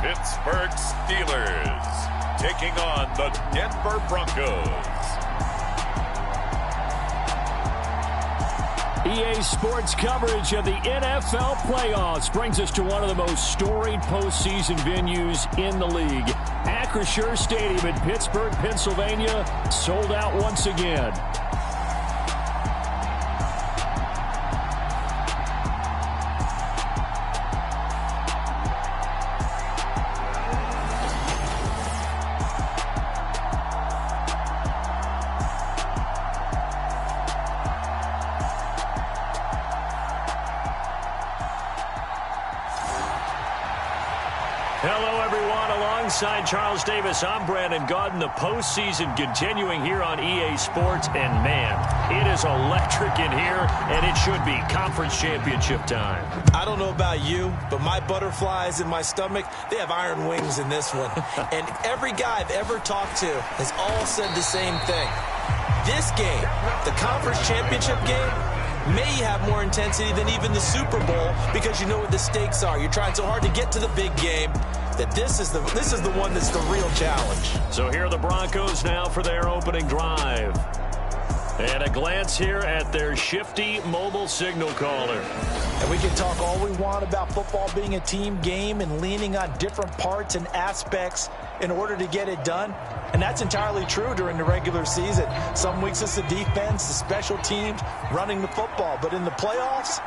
Pittsburgh Steelers taking on the Denver Broncos. EA Sports coverage of the NFL playoffs brings us to one of the most storied postseason venues in the league. Acrisure Stadium in Pittsburgh, Pennsylvania, sold out once again. Hello, everyone. Alongside Charles Davis, I'm Brandon Gaudin. The postseason continuing here on EA Sports. And, man, it is electric in here, and it should be conference championship time. I don't know about you, but my butterflies in my stomach, they have iron wings in this one. And every guy I've ever talked to has all said the same thing. This game, the conference championship game, may have more intensity than even the Super Bowl because you know what the stakes are. You're trying so hard to get to the big game that this is the one that's the real challenge. So here are the Broncos now for their opening drive. And a glance here at their shifty mobile signal caller. And we can talk all we want about football being a team game and leaning on different parts and aspects in order to get it done. And that's entirely true during the regular season. Some weeks it's the defense, the special teams, running the football. But in the playoffs,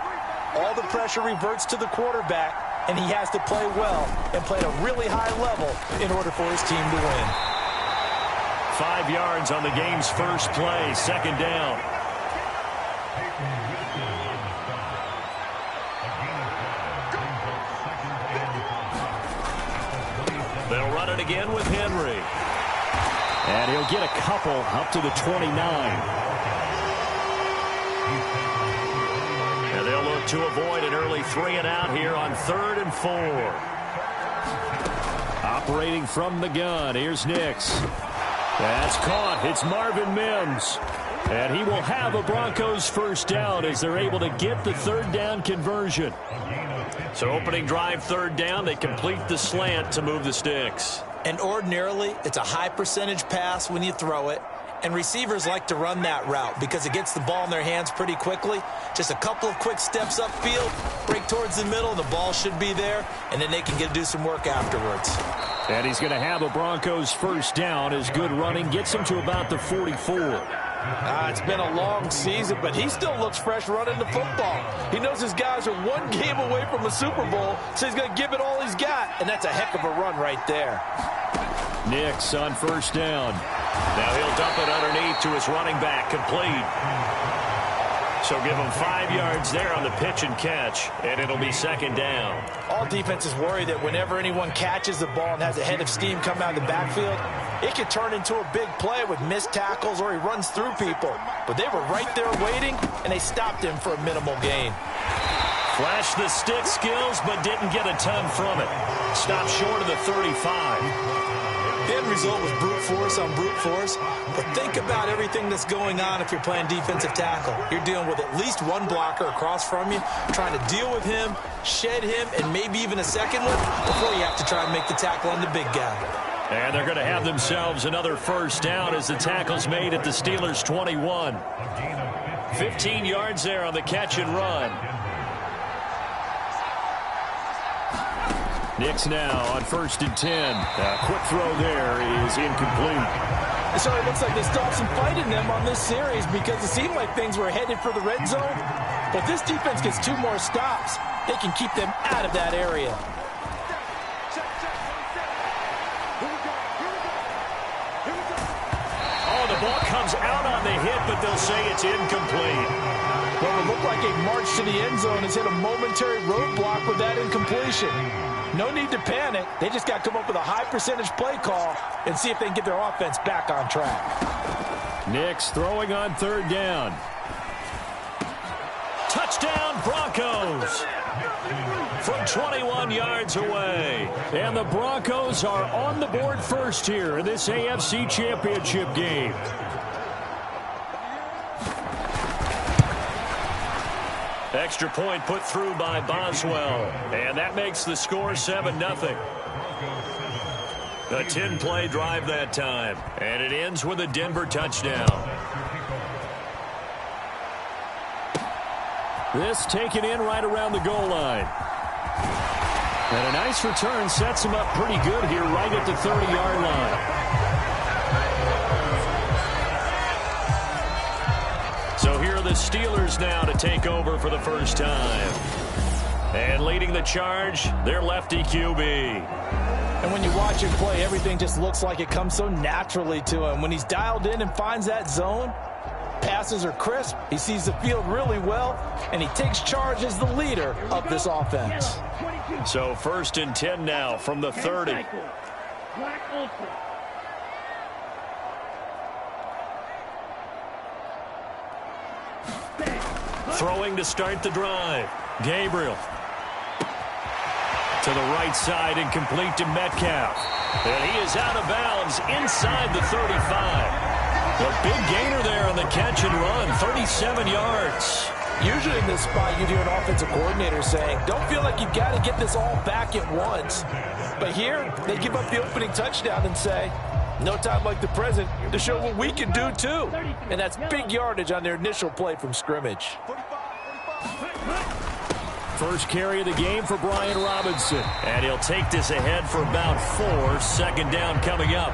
all the pressure reverts to the quarterback, and he has to play well and play at a really high level in order for his team to win. 5 yards on the game's first play, second down. They'll run it again with Henry. And he'll get a couple up to the 29. And they'll look to avoid an early 3-and-out here on 3rd and 4. Operating from the gun, here's Nix. That's caught. It's Marvin Mims. And he will have a Broncos first down as they're able to get the third down conversion. So opening drive, third down, they complete the slant to move the sticks. And ordinarily, it's a high percentage pass when you throw it. And receivers like to run that route because it gets the ball in their hands pretty quickly. Just a couple of quick steps upfield, break towards the middle, the ball should be there, and then they can do some work afterwards. And he's going to have a Broncos first down as good running gets him to about the 44. It's been a long season, but he still looks fresh running the football. He knows his guys are one game away from a Super Bowl, so he's going to give it all he's got, and that's a heck of a run right there. Nix on first down. Now he'll dump it underneath to his running back, complete. So give him 5 yards there on the pitch and catch, and it'll be second down. All defenses worry that whenever anyone catches the ball and has a head of steam come out of the backfield, it can turn into a big play with missed tackles or he runs through people. But they were right there waiting, and they stopped him for a minimal gain. Flashed the stick skills, but didn't get a ton from it. Stopped short of the 35. The end result was brute force on brute force. But think about everything that's going on if you're playing defensive tackle. You're dealing with at least one blocker across from you, trying to deal with him, shed him, and maybe even a second one before you have to try and make the tackle on the big guy. And they're going to have themselves another first down as the tackle's made at the Steelers' 21. 15 yards there on the catch and run. Nix now on 1st and 10. A quick throw there is incomplete. So it looks like they still have some fight in them on this series because it seemed like things were headed for the red zone. But this defense gets 2 more stops. They can keep them out of that area. Oh, the ball comes out on the hit, but they'll say it's incomplete. Well, it looked like a march to the end zone has hit a momentary roadblock with that incompletion. No need to panic. They just got to come up with a high percentage play call and see if they can get their offense back on track. Nix throwing on third down. Touchdown, Broncos. From 21 yards away. And the Broncos are on the board first here in this AFC Championship game. Extra point put through by Boswell. And that makes the score 7-0. A 10-play drive that time. And it ends with a Denver touchdown. This taken in right around the goal line. And a nice return sets him up pretty good here right at the 30-yard line. So here are the Steelers now to take over for the first time. And leading the charge, their lefty QB. And when you watch him play, everything just looks like it comes so naturally to him. When he's dialed in and finds that zone, passes are crisp, he sees the field really well, and he takes charge as the leader of this offense. So 1st and 10 now from the 30. Throwing to start the drive. Gabriel. To the right side and complete to Metcalf. And he is out of bounds inside the 35. A big gainer there on the catch and run, 37 yards. Usually in this spot, you'd hear an offensive coordinator saying, don't feel like you've got to get this all back at once. But here, they give up the opening touchdown and say, no time like the present to show what we can do too. And that's big yardage on their initial play from scrimmage. First carry of the game for Brian Robinson. And he'll take this ahead for about 4. 2nd down coming up.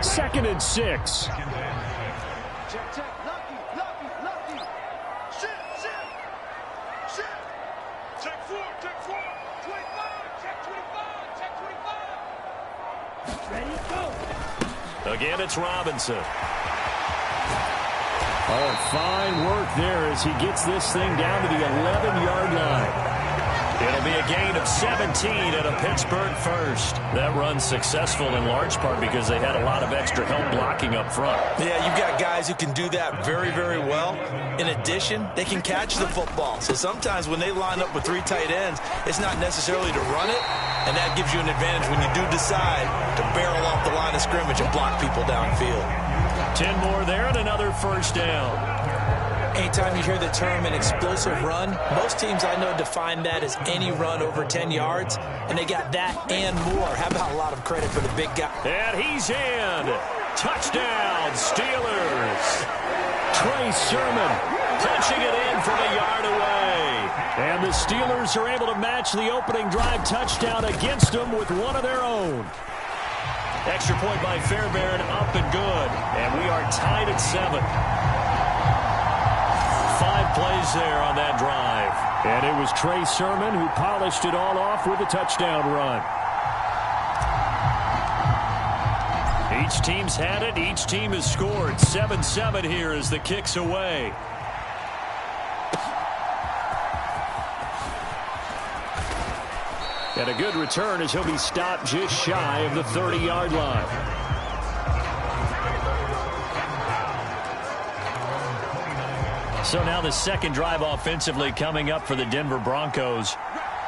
2nd and 6. Again, it's Robinson. Oh, fine work there as he gets this thing down to the 11-yard line. It'll be a gain of 17 at a Pittsburgh first. That run's successful in large part because they had a lot of extra help blocking up front. Yeah, you've got guys who can do that very, very well. In addition, they can catch the football. So sometimes when they line up with 3 tight ends, it's not necessarily to run it, and that gives you an advantage when you do decide to barrel off the line of scrimmage and block people downfield. 10 more there and another first down. Anytime you hear the term an explosive run, most teams I know define that as any run over 10 yards, and they got that and more. How about a lot of credit for the big guy? And he's in. Touchdown, Steelers. Trey Sermon punching it in from a yard away. And the Steelers are able to match the opening drive touchdown against them with one of their own. Extra point by Fairbairn, up and good. And we are tied at 7. 5 plays there on that drive. And it was Trey Sermon who polished it all off with a touchdown run. Each team's had it. Each team has scored. 7-7 here as the kick's away. And a good return as he'll be stopped just shy of the 30-yard line. So now the second drive offensively coming up for the Denver Broncos.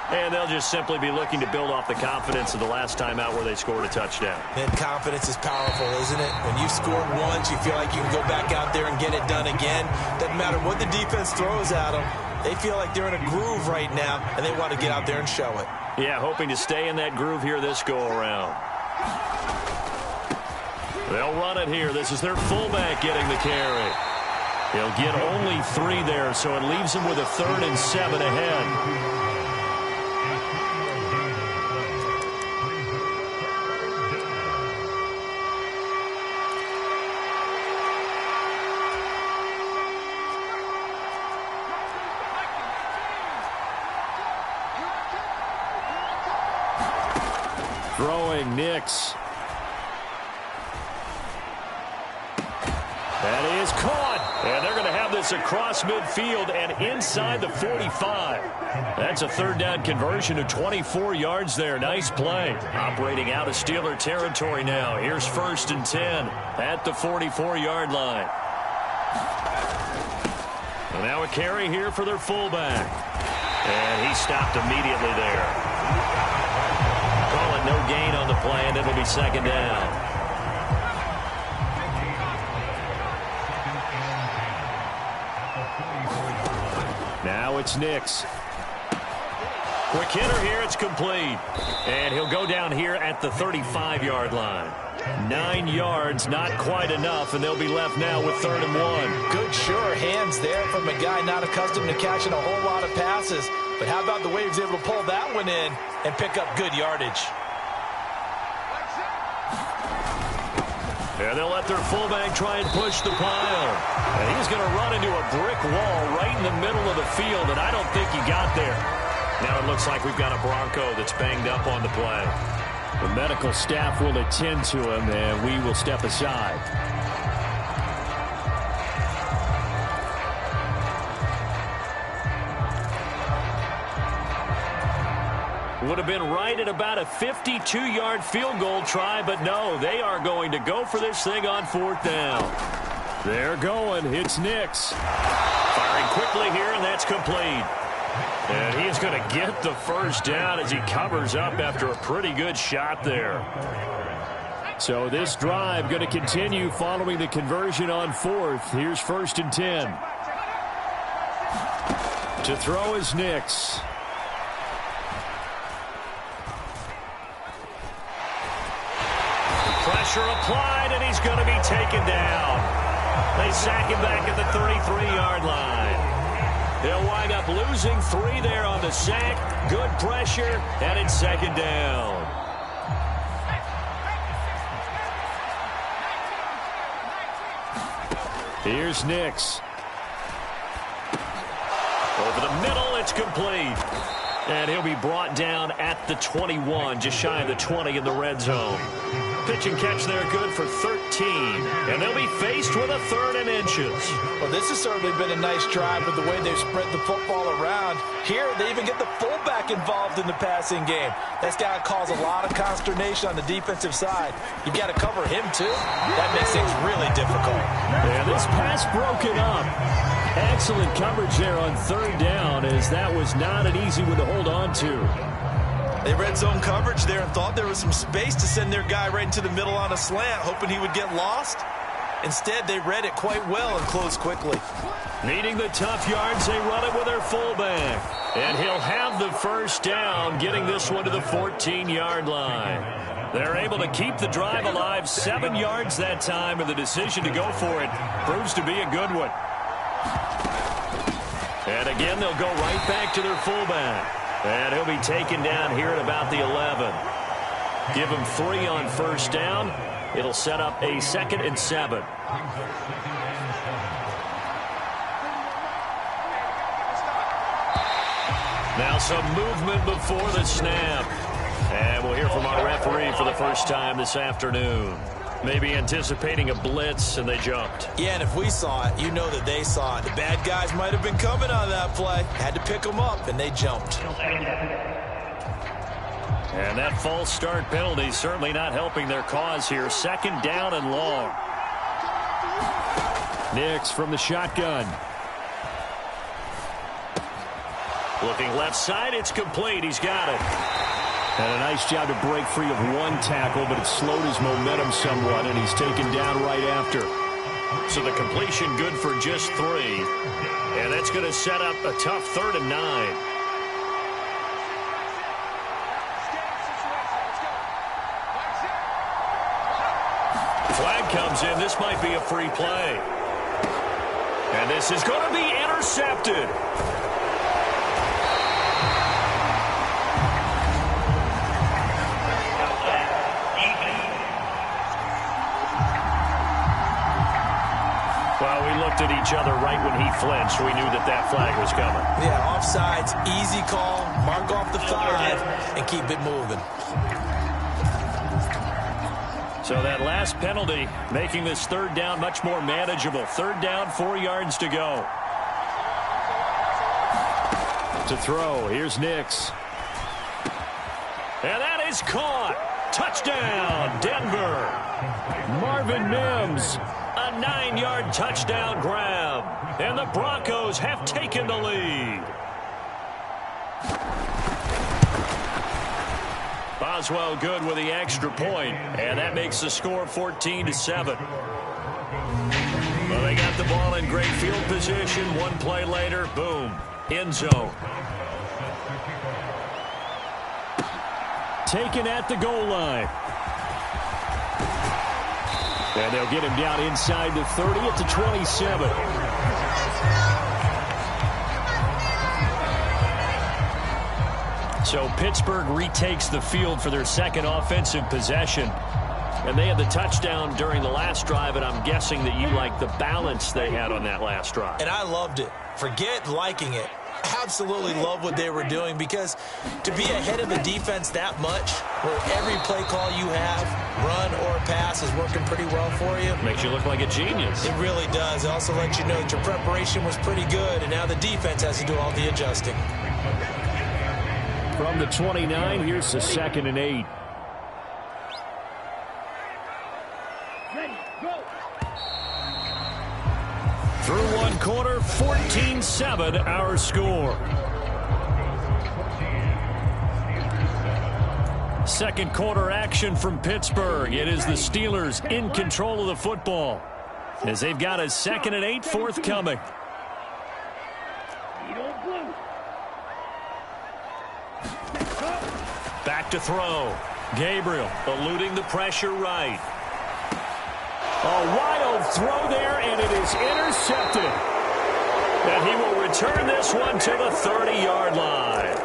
And they'll just simply be looking to build off the confidence of the last time out where they scored a touchdown. And confidence is powerful, isn't it? When you've scored once, you feel like you can go back out there and get it done again. Doesn't matter what the defense throws at them. They feel like they're in a groove right now, and they want to get out there and show it. Yeah, hoping to stay in that groove here this go-around. They'll run it here. This is their fullback getting the carry. He'll get only 3 there, so it leaves him with a 3rd and 7 ahead. Throwing Nix. That is caught. And they're going to have this across midfield and inside the 45. That's a 3rd down conversion of 24 yards there. Nice play. Operating out of Steeler territory now. Here's 1st and 10 at the 44-yard line. And now a carry here for their fullback. And he stopped immediately there. Call it no gain on the play, and it'll be 2nd down. Now it's Nix. Quick hitter here. It's complete. And he'll go down here at the 35-yard line. 9 yards, not quite enough, and they'll be left now with 3rd and 1. Good, sure hands there from a guy not accustomed to catching a whole lot of passes. But how about the way he was able to pull that one in and pick up good yardage? And they'll let their fullback try and push the pile. And he's going to run into a brick wall right in the middle of the field, and I don't think he got there. Now it looks like we've got a Bronco that's banged up on the play. The medical staff will attend to him, and we will step aside. Would have been right at about a 52-yard field goal try, but no, they are going to go for this thing on 4th down. They're going. It's Nix. Firing quickly here, and that's complete. And he's going to get the 1st down as he covers up after a pretty good shot there. So this drive going to continue following the conversion on 4th. Here's 1st and 10. To throw is Nix. Pressure applied, and he's going to be taken down. They sack him back at the 33-yard line. They'll wind up losing 3 there on the sack. Good pressure, and it's 2nd down. Here's Nix. Over the middle, it's complete. And he'll be brought down at the 21, just shy of the 20 in the red zone. Pitch and catch there good for 13. And they'll be faced with a 3rd and inches. Well, this has certainly been a nice drive with the way they've spread the football around. Here, they even get the fullback involved in the passing game. That's got to cause a lot of consternation on the defensive side. You got to cover him, too. That makes things really difficult. And this pass broken up. Excellent coverage there on 3rd down, as that was not an easy one to hold on to. They read zone coverage there and thought there was some space to send their guy right into the middle on a slant, hoping he would get lost. Instead, they read it quite well and closed quickly. Needing the tough yards, they run it with their fullback. And he'll have the 1st down, getting this one to the 14-yard line. They're able to keep the drive alive, 7 yards that time, and the decision to go for it proves to be a good one. And again, they'll go right back to their fullback. And he'll be taken down here at about the 11. Give him 3 on 1st down. It'll set up a 2nd and 7. Now some movement before the snap. And we'll hear from our referee for the first time this afternoon. Maybe anticipating a blitz, and they jumped. Yeah, and if we saw it, you know that they saw it. The bad guys might have been coming on that play. Had to pick them up, and they jumped. And that false start penalty certainly not helping their cause here. 2nd down and long. Nix from the shotgun. Looking left side, it's complete. He's got it. And a nice job to break free of 1 tackle, but it slowed his momentum somewhat, and he's taken down right after. So the completion good for just 3. And that's going to set up a tough 3rd and 9. Flag comes in. This might be a free play. And this is going to be intercepted. Well, we looked at each other right when he flinched. We knew that that flag was coming. Yeah, offsides, easy call, mark off the 5, and keep it moving. So that last penalty making this 3rd down much more manageable. 3rd down, 4 yards to go. To throw, here's Nix. And that is caught. Touchdown, Denver. Marvin Mims. A 9-yard touchdown grab. And the Broncos have taken the lead. Boswell good with the extra point, and that makes the score 14-7. Well, they got the ball in great field position. 1 play later, boom, end zone. taken at the goal line. And they'll get him down inside the 30 at the 27. So Pittsburgh retakes the field for their second offensive possession. And they had the touchdown during the last drive, and I'm guessing that you like the balance they had on that last drive. And I loved it. Forget liking it. Absolutely love what they were doing, because to be ahead of the defense that much, where every play call you have, run or pass, is working pretty well for you. Makes you look like a genius. It really does. It also lets you know that your preparation was pretty good, and now the defense has to do all the adjusting. From the 29, here's the 2nd and 8. Through one quarter, 14-7 our score. Second quarter action from Pittsburgh. It is the Steelers in control of the football, as they've got a 2nd and 8 forthcoming. Back to throw. Gabriel eluding the pressure right. A wild throw there, and it is intercepted. And he will return this one to the 30-yard line.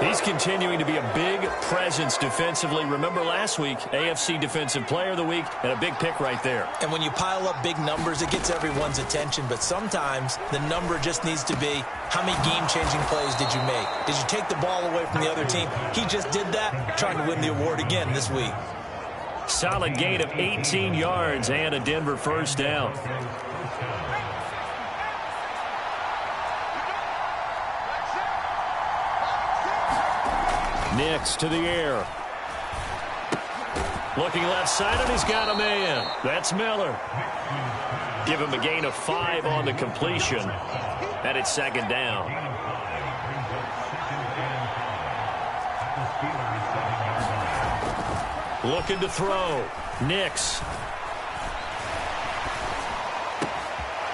He's continuing to be a big presence defensively. Remember last week, AFC Defensive Player of the Week, and a big pick right there. And when you pile up big numbers, it gets everyone's attention. But sometimes the number just needs to be, how many game-changing plays did you make? Did you take the ball away from the other team? He just did that, trying to win the award again this week. Solid gain of 18 yards and a Denver first down. Nix to the air. Looking left side, and he's got a man. That's Miller. Give him a gain of 5 on the completion. And it's 2nd down. Looking to throw. Nix.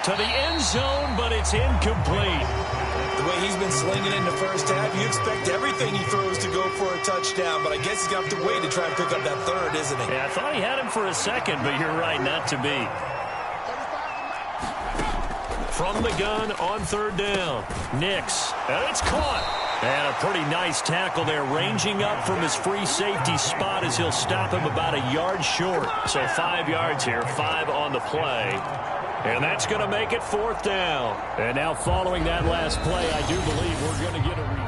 To the end zone, but it's incomplete. The way he's been slinging in the first half, you expect everything he throws to go for a touchdown, but I guess he's got to wait to try and pick up that third, isn't he? Yeah, I thought he had him for a second, but you're right, not to be. From the gun on 3rd down. Nix. And it's caught. And a pretty nice tackle there, ranging up from his free safety spot as he'll stop him about a yard short. So 5 yards here, 5 on the play. And that's going to make it 4th down. And now following that last play, I do believe we're going to get a review.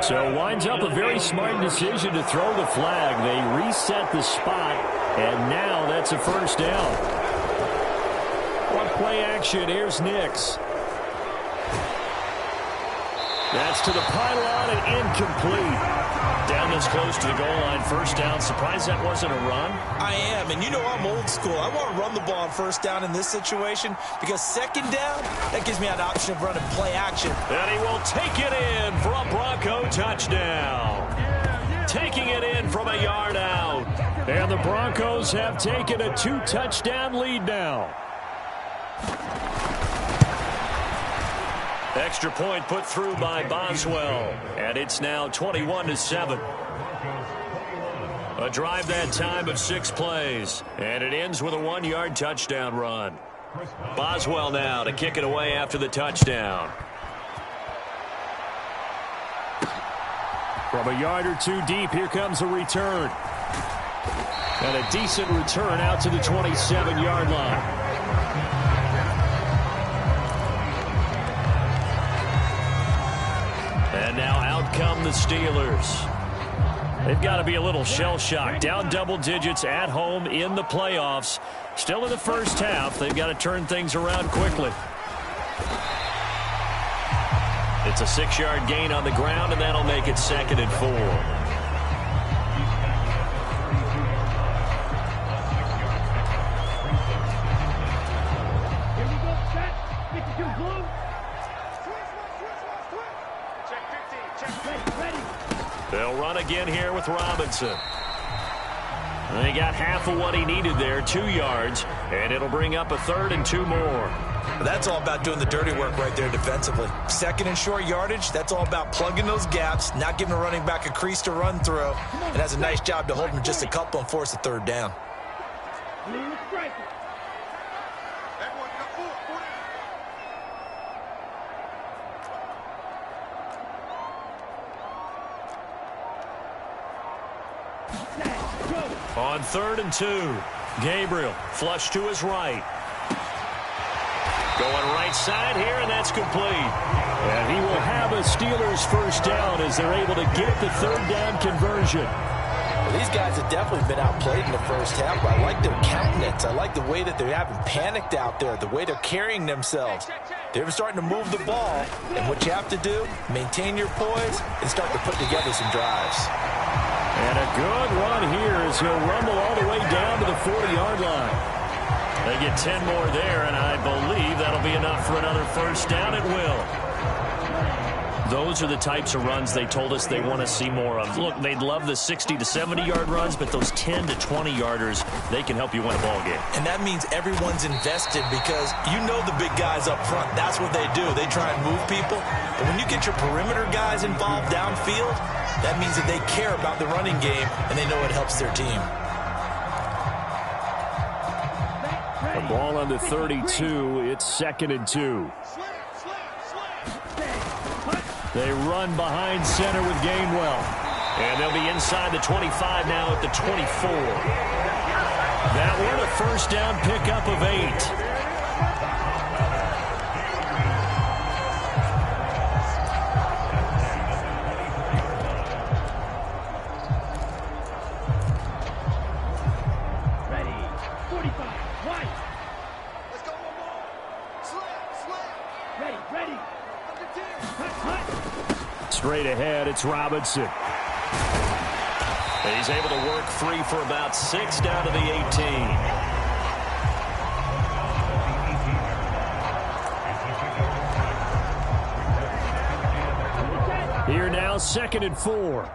So winds up a very smart decision to throw the flag. They reset the spot, and now that's a first down. On play action, here's Nix. That's to the pylon and incomplete. Down this close to the goal line, first down. Surprised that wasn't a run? I am, and you know I'm old school. I want to run the ball on first down in this situation, because 2nd down, that gives me an option of running play action. And he will take it in for a Bronco touchdown. Taking it in from a yard out. And the Broncos have taken a 2-touchdown lead now. Extra point put through by Boswell. And it's now 21-7. A drive that time of 6 plays. And it ends with a 1-yard touchdown run. Boswell now to kick it away after the touchdown. From a yard or 2 deep, here comes a return. And a decent return out to the 27-yard line. And now out come the Steelers. They've got to be a little shell-shocked. Down double digits at home in the playoffs. Still in the first half. They've got to turn things around quickly. It's a 6-yard gain on the ground, and that'll make it 2nd and 4. They'll run again here with Robinson. And he got half of what he needed there, 2 yards, and it'll bring up a 3rd and 2 more. That's all about doing the dirty work right there defensively. Second and short yardage, that's all about plugging those gaps, not giving a running back a crease to run through, and has a nice job to hold him just a couple and force a third down. On 3rd and 2, Gabriel flush to his right. Going right side here, and that's complete. And he will have a Steelers first down as they're able to get the third down conversion. Well, these guys have definitely been outplayed in the first half, but I like their countenance. I like the way that they haven't panicked out there, the way they're carrying themselves. They're starting to move the ball, and what you have to do, maintain your poise and start to put together some drives. And a good run here as he'll rumble all the way down to the 40-yard line. They get 10 more there, and I believe that'll be enough for another first down. It will. Those are the types of runs they told us they want to see more of. Look, they'd love the 60 to 70-yard runs, but those 10 to 20-yarders, they can help you win a ball game. And that means everyone's invested because you know the big guys up front. That's what they do. They try and move people. But when you get your perimeter guys involved downfield, that means that they care about the running game, and they know it helps their team. The ball on the 32. It's 2nd and 2. They run behind center with Gainwell. And they'll be inside the 25 now at the 24. That one a first down pickup of 8. Straight ahead, it's Robinson. He's able to work free for about 6 down to the 18. Here now, 2nd and 4.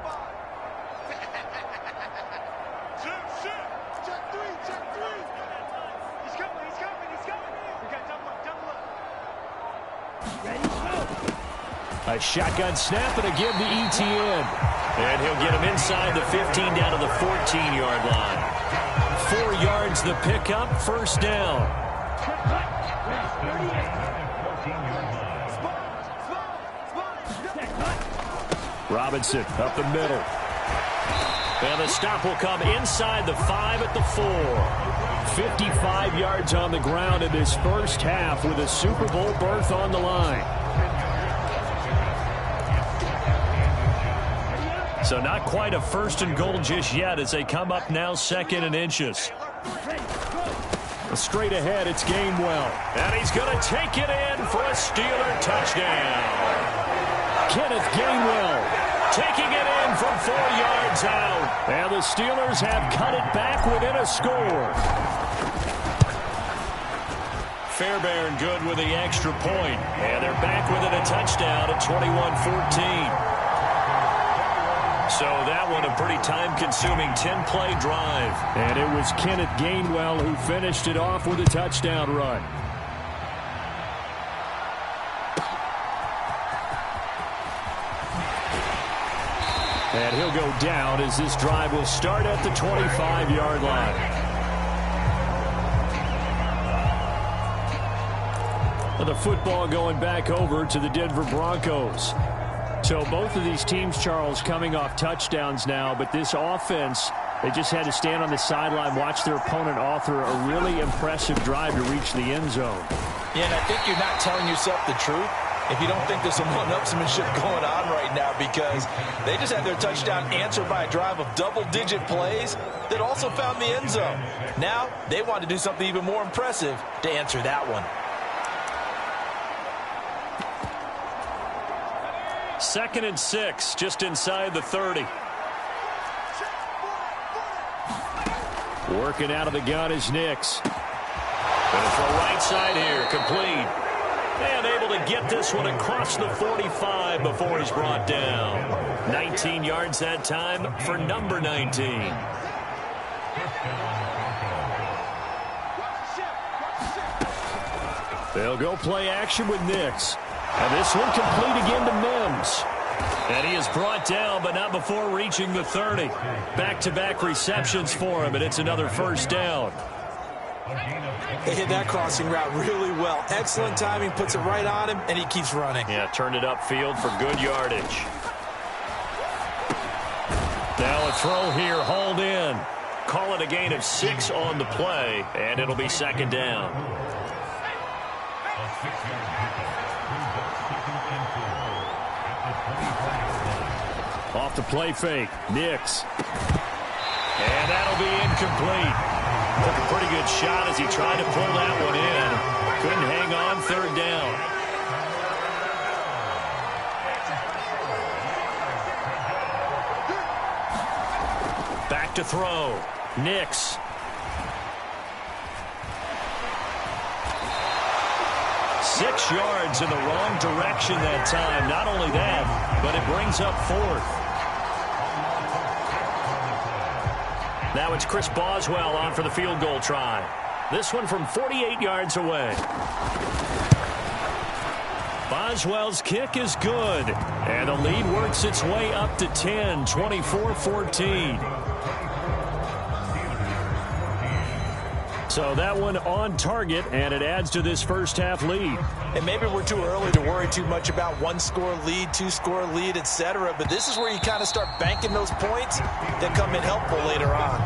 A shotgun snap and a give to ETN. And he'll get him inside the 15 down to the 14-yard line. 4 yards the pickup, first down. Robinson up the middle. And the stop will come inside the 5 at the 4. 55 yards on the ground in this first half with a Super Bowl berth on the line. So not quite a 1st and goal just yet as they come up now 2nd and inches. Straight ahead, it's Gainwell. And he's going to take it in for a Steeler touchdown. Kenneth Gainwell taking it in from 4 yards out. And the Steelers have cut it back within a score. Fairbairn good with the extra point. And they're back within a touchdown at 21-14. So that one a pretty time-consuming 10-play drive. And it was Kenneth Gainwell who finished it off with a touchdown run. And he'll go down as this drive will start at the 25-yard line. And the football going back over to the Denver Broncos. So both of these teams, Charles, coming off touchdowns now, but this offense, they just had to stand on the sideline, watch their opponent author a really impressive drive to reach the end zone. Yeah, and I think you're not telling yourself the truth if you don't think there's some one-upsmanship going on right now, because they just had their touchdown answered by a drive of double-digit plays that also found the end zone. Now they want to do something even more impressive to answer that one. 2nd and 6, just inside the 30. Working out of the gun is Nix. Going for right side here, complete. And able to get this one across the 45 before he's brought down. 19 yards that time for number 19. They'll go play action with Nix. And this one complete again to Mims. And he is brought down, but not before reaching the 30. Back-to-back receptions for him, and it's another first down. They hit that crossing route really well. Excellent timing, puts it right on him, and he keeps running. Yeah, turned it upfield for good yardage. Now a throw here, hauled in. Call it a gain of 6 on the play, and it'll be second down. Off the play fake, Nix. And that'll be incomplete. Took a pretty good shot as he tried to pull that one in. Couldn't hang on, third down. Back to throw. Nix. Six yards in the wrong direction that time. Not only that, but it brings up fourth. Now it's Chris Boswell on for the field goal try. This one from 48 yards away. Boswell's kick is good. And the lead works its way up to 10, 24-14. So that one on target, and it adds to this first half lead. And maybe we're too early to worry too much about one-score lead, two-score lead, etc. But this is where you kind of start banking those points that come in helpful later on.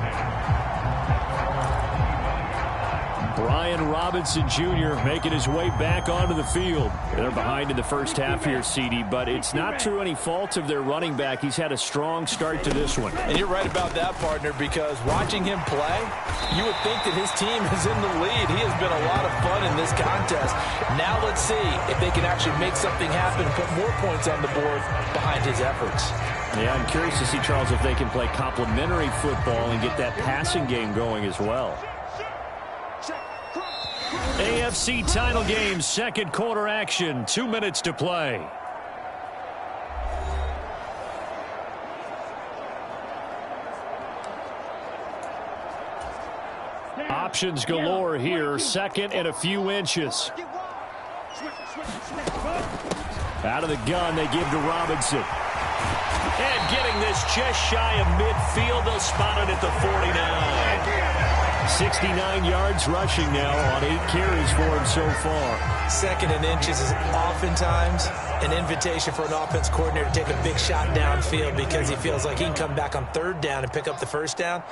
Brian Robinson Jr. making his way back onto the field. They're behind in the first half here, CD, but it's not through any fault of their running back. He's had a strong start to this one. And you're right about that, partner, because watching him play, you would think that his team is in the lead. He has been a lot of fun in this contest. Now let's see if they can actually make something happen, put more points on the board behind his efforts. Yeah, I'm curious to see, Charles, if they can play complementary football and get that passing game going as well. AFC title game, second quarter action, 2 minutes to play. Options galore here, second and a few inches. Out of the gun, they give to Robinson. And getting this just shy of midfield, they'll spot it at the 49. 69 yards rushing now on 8 carries for him so far. Second and inches is oftentimes an invitation for an offense coordinator to take a big shot downfield because he feels like he can come back on third down and pick up the first down.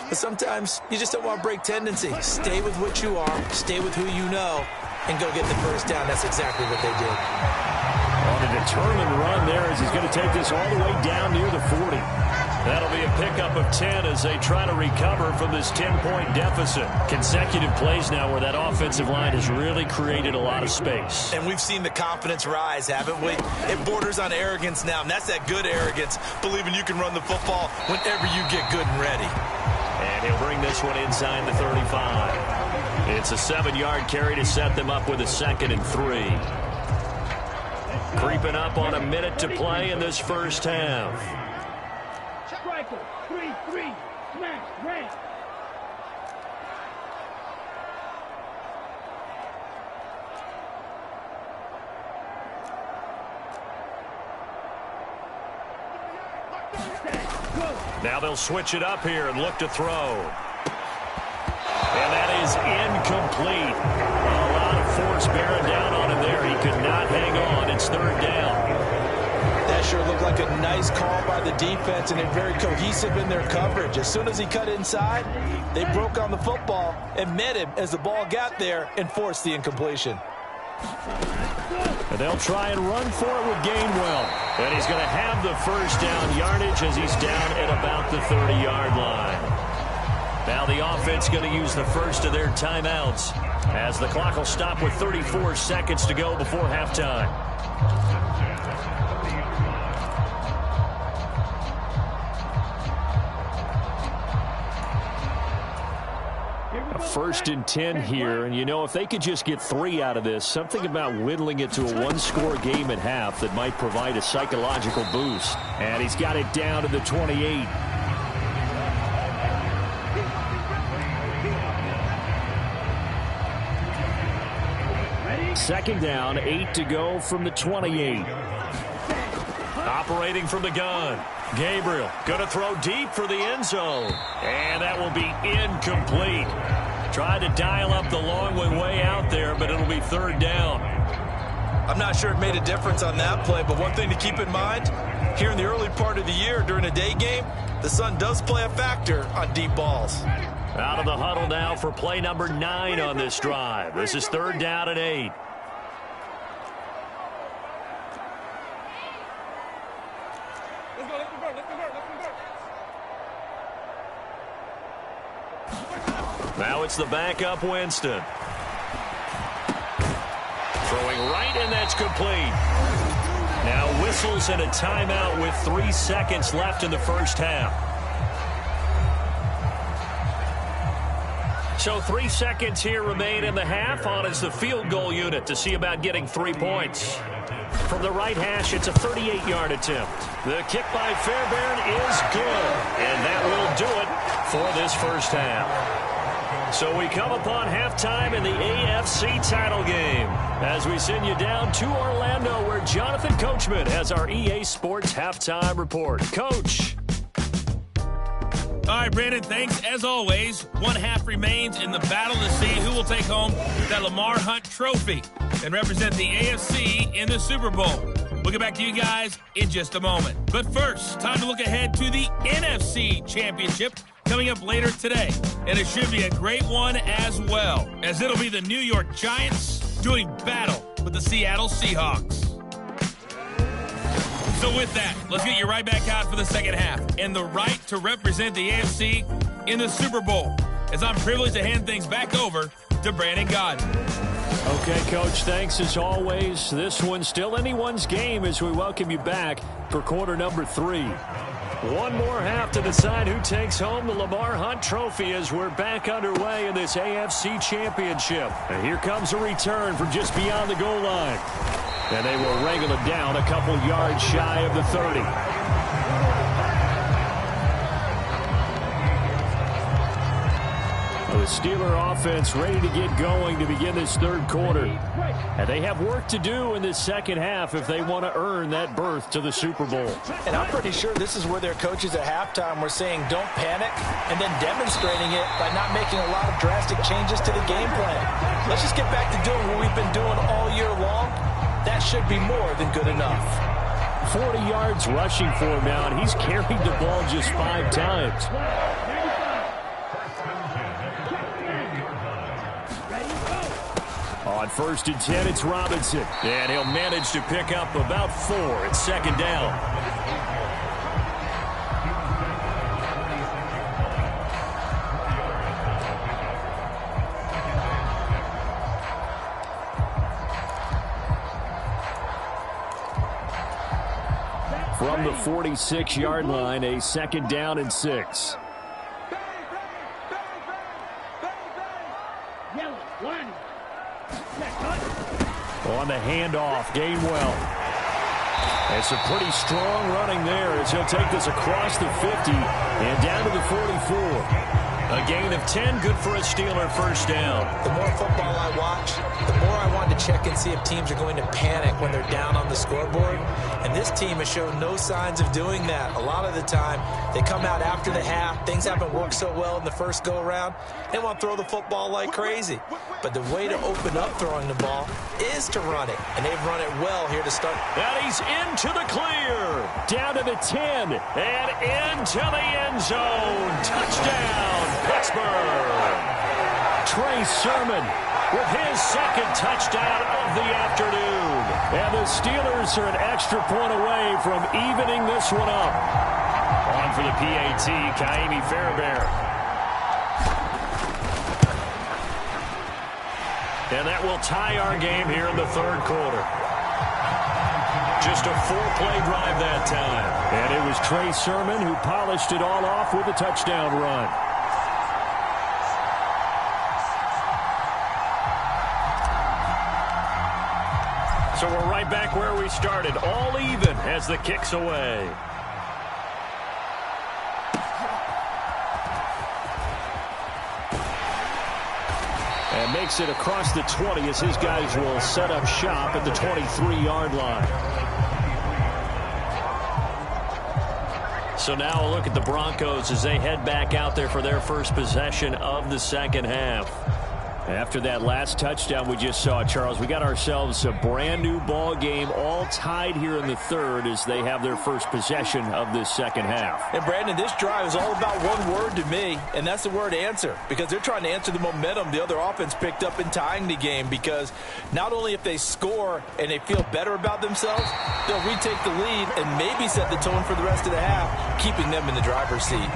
But sometimes you just don't want to break tendency. Stay with what you are, stay with who you know, and go get the first down. That's exactly what they did. On a determined run there as he's going to take this all the way down near the 40. That'll be a pickup of 10 as they try to recover from this 10-point deficit. Consecutive plays now where that offensive line has really created a lot of space. And we've seen the confidence rise, haven't we? It borders on arrogance now, and that's that good arrogance, believing you can run the football whenever you get good and ready. And he'll bring this one inside the 35. It's a 7-yard carry to set them up with a 2nd and 3. Creeping up on a minute to play in this first half. Striker, 3-3, smash, ramp. Now they'll switch it up here and look to throw. And that is incomplete. A lot of force bearing down on him there. He could not hang on. It's third down. That sure looked like a nice call by the defense, and they're very cohesive in their coverage. As soon as he cut inside, they broke on the football and met him as the ball got there and forced the incompletion. And they'll try and run for it with Gainwell. And he's going to have the first down yardage as he's down at about the 30-yard line. Now the offense going to use the first of their timeouts as the clock will stop with 34 seconds to go before halftime. First and 10 here, and you know, if they could just get 3 out of this, something about whittling it to a one-score game at half that might provide a psychological boost. And he's got it down to the 28. second down, 8 to go from the 28. Operating from the gun. Gabriel going to throw deep for the end zone. And that will be incomplete. Tried to dial up the long way out there, but it'll be third down. I'm not sure it made a difference on that play, but one thing to keep in mind, here in the early part of the year during a day game, the sun does play a factor on deep balls. Out of the huddle now for play number 9 on this drive. This is third down and 8. Now it's the backup Winston. Throwing right, and that's complete. Now whistles and a timeout with 3 seconds left in the first half. So 3 seconds here remain in the half. On is the field goal unit to see about getting 3 points. From the right hash, it's a 38-yard attempt. The kick by Fairbairn is good, and that will do it for this first half. So we come upon halftime in the AFC title game as we send you down to Orlando, where Jonathan Coachman has our EA Sports halftime report. Coach. All right, Brandon, thanks. As always, one half remains in the battle to see who will take home that Lamar Hunt trophy and represent the AFC in the Super Bowl. We'll get back to you guys in just a moment. But first, time to look ahead to the NFC Championship coming up later today. And it should be a great one as well, as it'll be the New York Giants doing battle with the Seattle Seahawks. So with that, let's get you right back out for the second half and the right to represent the AFC in the Super Bowl, as I'm privileged to hand things back over to Brandon Godden. Okay, Coach, thanks as always. This one's still anyone's game as we welcome you back for quarter number 3. One more half to decide who takes home the Lamar Hunt trophy as we're back underway in this AFC Championship. And here comes a return from just beyond the goal line. And they will wrangle it down a couple yards shy of the 30. The Steeler offense ready to get going to begin this third quarter. And they have work to do in this second half if they want to earn that berth to the Super Bowl. And I'm pretty sure this is where their coaches at halftime were saying don't panic, and then demonstrating it by not making a lot of drastic changes to the game plan. Let's just get back to doing what we've been doing all year long. That should be more than good enough. 40 yards rushing for him now, and he's carried the ball just 5 times. On 1st and 10, it's Robinson. And he'll manage to pick up about 4. It's second down. From the 46-yard line, a second down and 6. On the handoff, Gainwell. And some pretty strong running there as he'll take this across the 50 and down to the 44. A gain of 10, good for a Steeler first down. The more football I watch, the more I want to check and see if teams are going to panic when they're down on the scoreboard. And this team has shown no signs of doing that. A lot of the time, they come out after the half. Things haven't worked so well in the first go-around. They want to throw the football like crazy. But the way to open up throwing the ball is to run it. And they've run it well here to start. And he's into the clear. Down to the 10. And into the end zone. Touchdown, Pittsburgh. Trey Sermon with his second touchdown of the afternoon. And the Steelers are an extra point away from evening this one up. On for the PAT, Kaimi Fairbairn. And that will tie our game here in the third quarter. Just a 4-play drive that time. And it was Trey Sermon who polished it all off with a touchdown run. So we're right back where we started, all even as the kick's away. And And makes it across the 20 as his guys will set up shop at the 23-yard line. So now a look at the Broncos as they head back out there for their first possession of the second half. After that last touchdown we just saw, Charles, we got ourselves a brand new ball game, all tied here in the third as they have their first possession of this second half. And Brandon, this drive is all about one word to me, and that's the word answer, because they're trying to answer the momentum the other offense picked up in tying the game, because not only if they score and they feel better about themselves, they'll retake the lead and maybe set the tone for the rest of the half, keeping them in the driver's seat.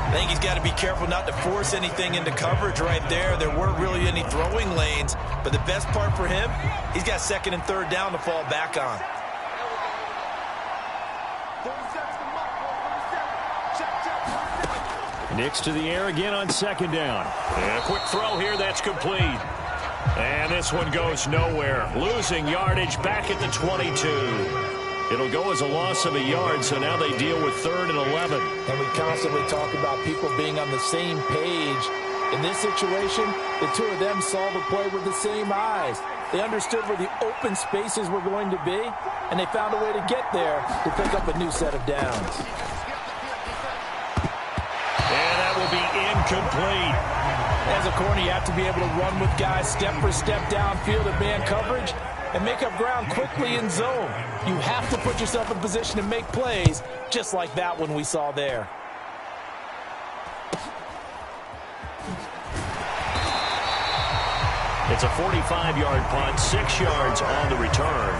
I think he's got to be careful not to force anything into coverage right there. There weren't really any throwing lanes, but the best part for him, he's got second and third down to fall back on. Nix to the air again on second down. And a quick throw here that's complete. And this one goes nowhere. Losing yardage back at the 22. It'll go as a loss of a yard, so now they deal with 3rd and 11. And we constantly talk about people being on the same page. In this situation, the two of them saw the play with the same eyes. They understood where the open spaces were going to be, and they found a way to get there to pick up a new set of downs. And that will be incomplete. As a corner, you have to be able to run with guys step for step downfield in man coverage and make up ground quickly in zone. You have to put yourself in position to make plays, just like that one we saw there. It's a 45-yard punt, 6 yards on the return.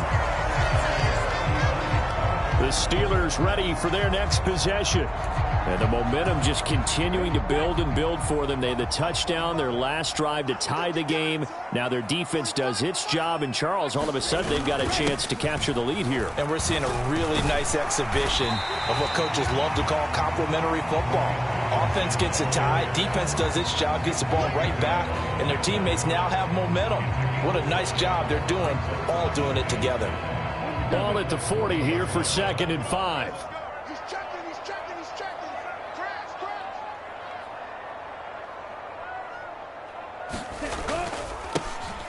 The Steelers ready for their next possession. And the momentum just continuing to build and build for them. They had the touchdown, their last drive to tie the game. Now their defense does its job, and Charles, all of a sudden, they've got a chance to capture the lead here. And we're seeing a really nice exhibition of what coaches love to call complementary football. Offense gets a tie, defense does its job, gets the ball right back, and their teammates now have momentum. What a nice job they're doing, all doing it together. Ball at the 40 here for 2nd and 5.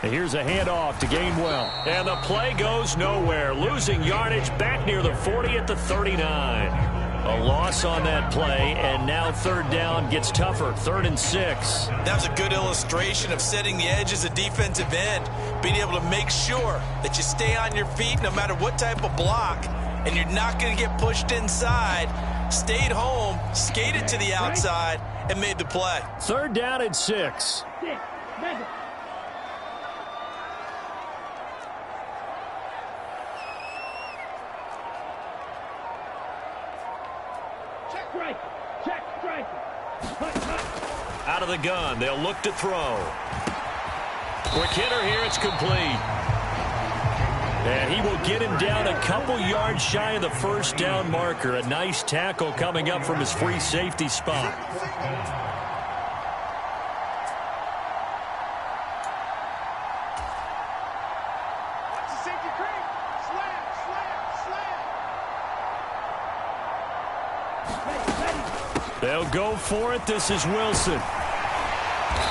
And here's a handoff to Gainwell. And the play goes nowhere. Losing yardage back near the 40 at the 39. A loss on that play, and now 3rd down gets tougher. 3rd and 6. That was a good illustration of setting the edge as a defensive end, being able to make sure that you stay on your feet no matter what type of block, and you're not going to get pushed inside. Stayed home, skated to the outside, and made the play. 3rd down and 6. Out of the gun, they'll look to throw. Quick hitter here, it's complete. And he will get him down a couple yards shy of the 1st down marker. A nice tackle coming up from his free safety spot. They'll go for it. This is Wilson.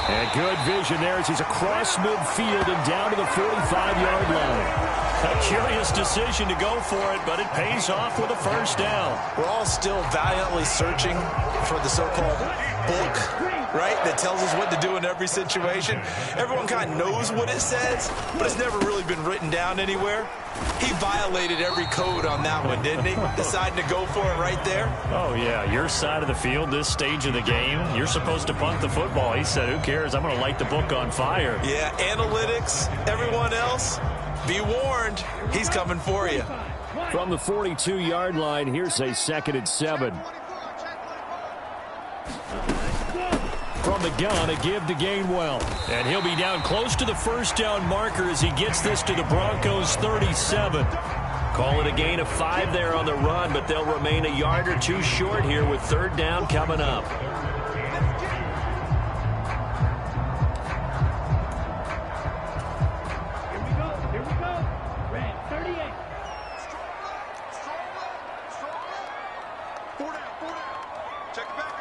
And good vision there as he's across midfield and down to the 45-yard line. A curious decision to go for it, but it pays off with a 1st down. We're all still valiantly searching for the so-called book, right, that tells us what to do in every situation. Everyone kind of knows what it says, but it's never really been written down anywhere. He violated every code on that one, didn't he? Deciding to go for it right there. Oh, yeah, your side of the field, this stage of the game, you're supposed to punt the football. He said, who cares? I'm going to light the book on fire. Yeah, analytics, everyone else, be warned, he's coming for you. From the 42-yard line, here's a 2nd and 7. From the gun, a give to Gainwell. And he'll be down close to the 1st down marker as he gets this to the Broncos 37. Call it a gain of 5 there on the run, but they'll remain a yard or 2 short here with 3rd down coming up. Here we go. Red 38. Four down. Check it back.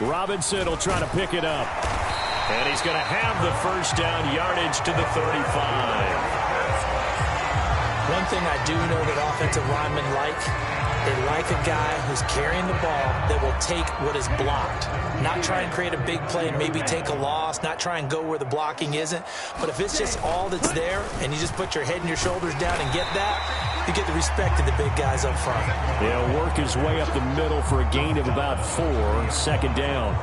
Robinson will try to pick it up. And he's going to have the first down, yardage to the 35. One thing I do know that offensive linemen like, they like a guy who's carrying the ball that will take what is blocked. Not try and create a big play and maybe take a loss, not try and go where the blocking isn't. But if it's just all that's there and you just put your head and your shoulders down and get that, you get the respect of the big guys up front. He'll work his way up the middle for a gain of about 4, second down.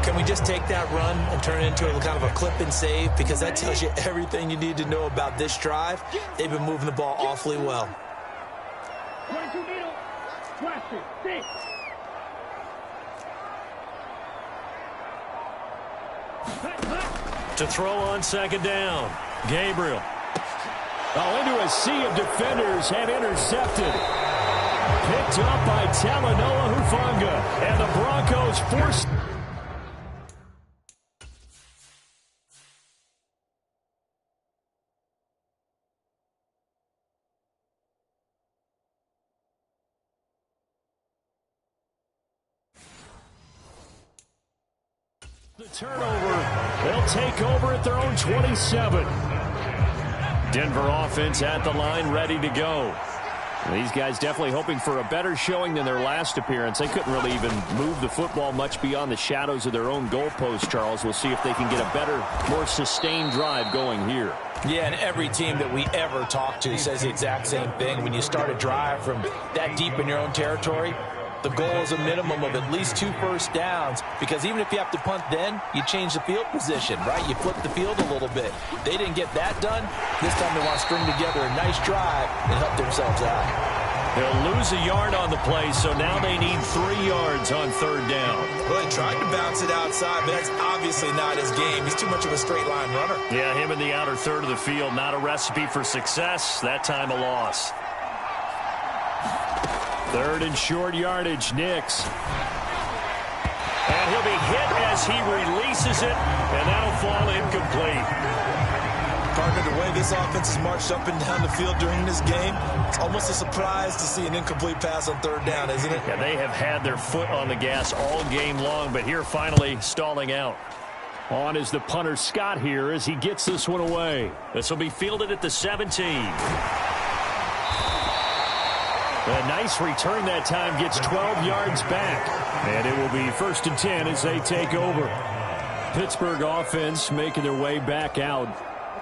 Can we just take that run and turn it into a kind of a clip and save? Because that tells you everything you need to know about this drive. They've been moving the ball awfully well. 22 middle. Watch it. 6. To throw on second down, Gabriel. Into a sea of defenders and intercepted. Picked up by Talanoa Hufanga. And the Broncos forced... The turnover. They'll take over at their own 27. Denver offense at the line, ready to go. These guys definitely hoping for a better showing than their last appearance. They couldn't really even move the football much beyond the shadows of their own goalpost, Charles. We'll see if they can get a better, more sustained drive going here. Yeah, and every team that we ever talk to says the exact same thing. When you start a drive from that deep in your own territory, the goal is a minimum of at least 2 first downs, because even if you have to punt then, you change the field position, right? You flip the field a little bit. They didn't get that done. This time they want to string together a nice drive and help themselves out. They'll lose a yard on the play, so now they need 3 yards on third down. Well, he tried to bounce it outside, but that's obviously not his game. He's too much of a straight line runner. Yeah, him in the outer third of the field, not a recipe for success. That time a loss. Third and short yardage, Nix. And he'll be hit as he releases it, and that'll fall incomplete. Partner, the way this offense has marched up and down the field during this game, it's almost a surprise to see an incomplete pass on third down, isn't it? Yeah, they have had their foot on the gas all game long, but here finally stalling out. On is the punter Scott here as he gets this one away. This will be fielded at the 17. A nice return that time, gets 12 yards back. And it will be 1st and 10 as they take over. Pittsburgh offense making their way back out.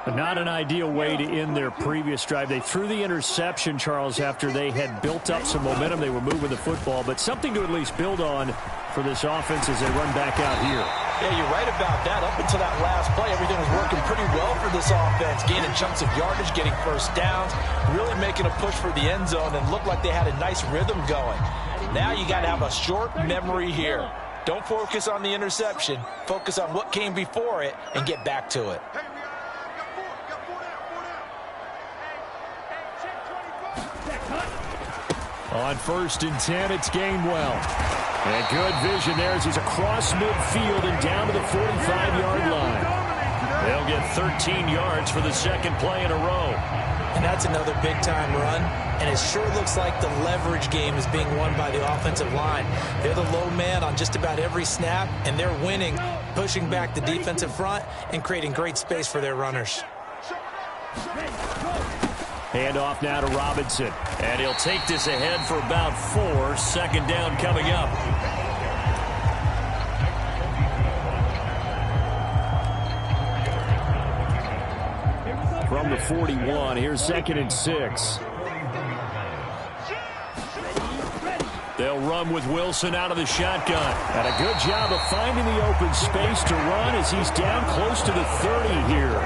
Not an ideal way to end their previous drive. They threw the interception, Charles, after they had built up some momentum. They were moving the football, but something to at least build on for this offense as they run back out here. Yeah, you're right about that. Up until that last play, everything was working pretty well for this offense. Gaining chunks of yardage, getting first downs, really making a push for the end zone, and looked like they had a nice rhythm going. Now you got to have a short memory here. Don't focus on the interception. Focus on what came before it and get back to it. On 1st and 10, it's Gainwell. And good vision there as he's across midfield and down to the 45-yard line. They'll get 13 yards for the second play in a row. And that's another big-time run. And it sure looks like the leverage game is being won by the offensive line. They're the low man on just about every snap, and they're winning, pushing back the defensive front and creating great space for their runners. Handoff now to Robinson. And he'll take this ahead for about 4. Second down coming up. From the 41, here's 2nd and 6. They'll run with Wilson out of the shotgun. And a good job of finding the open space to run as he's down close to the 30 here.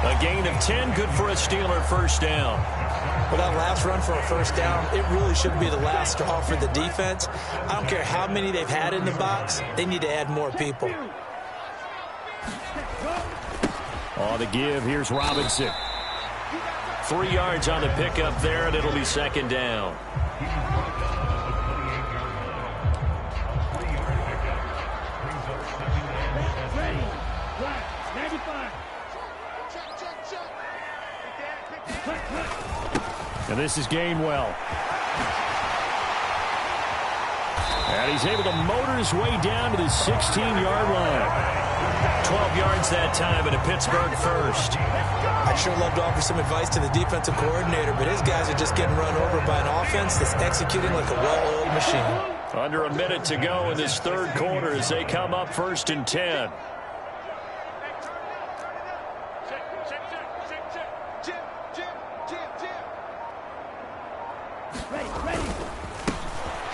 A gain of 10, good for a Steeler first down. Well, that last run for a first down, it really should be the last straw for the defense. I don't care how many they've had in the box. They need to add more people. On the give, here's Robinson. 3 yards on the pickup there, and it'll be second down. And this is Gainwell. And he's able to motor his way down to the 16-yard line. 12 yards that time and a Pittsburgh first. I'd sure love to offer some advice to the defensive coordinator, but his guys are just getting run over by an offense that's executing like a well-oiled machine. Under a minute to go in this third quarter as they come up 1st and 10.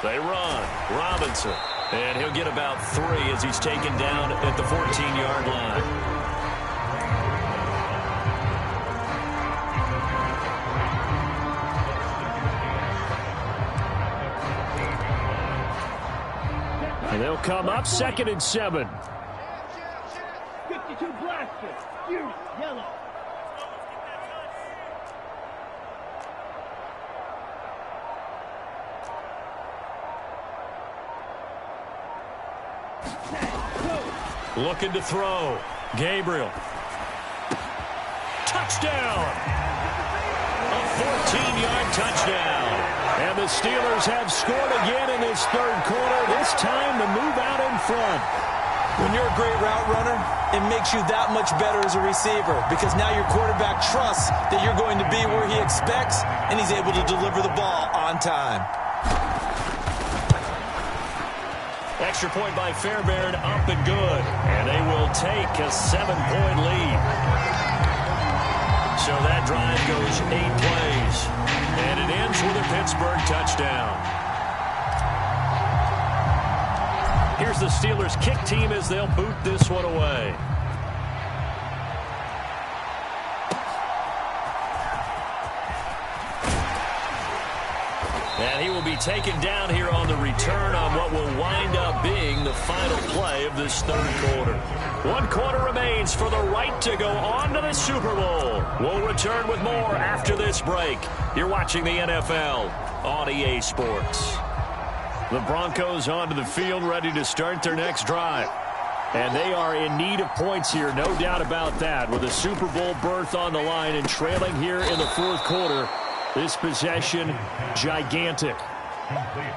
They run. Robinson. And he'll get about 3 as he's taken down at the 14-yard line. And they'll come up 2nd and 7. 52 blaster. Use yellow. Looking to throw. Gabriel. Touchdown! A 14-yard touchdown. And the Steelers have scored again in this third quarter, this time to move out in front. When you're a great route runner, it makes you that much better as a receiver because now your quarterback trusts that you're going to be where he expects, and he's able to deliver the ball on time. Extra point by Fairbairn, up and good. And they will take a 7-point lead. So that drive goes 8 plays. And it ends with a Pittsburgh touchdown. Here's the Steelers kick team as they'll boot this one away. And he will be taken down here on the return on what will wind up being the final play of this third quarter. 1 quarter remains for the right to go on to the Super Bowl. We'll return with more after this break. You're watching the NFL on EA Sports. The Broncos onto the field ready to start their next drive. And they are in need of points here, no doubt about that, with a Super Bowl berth on the line and trailing here in the fourth quarter. This possession, gigantic.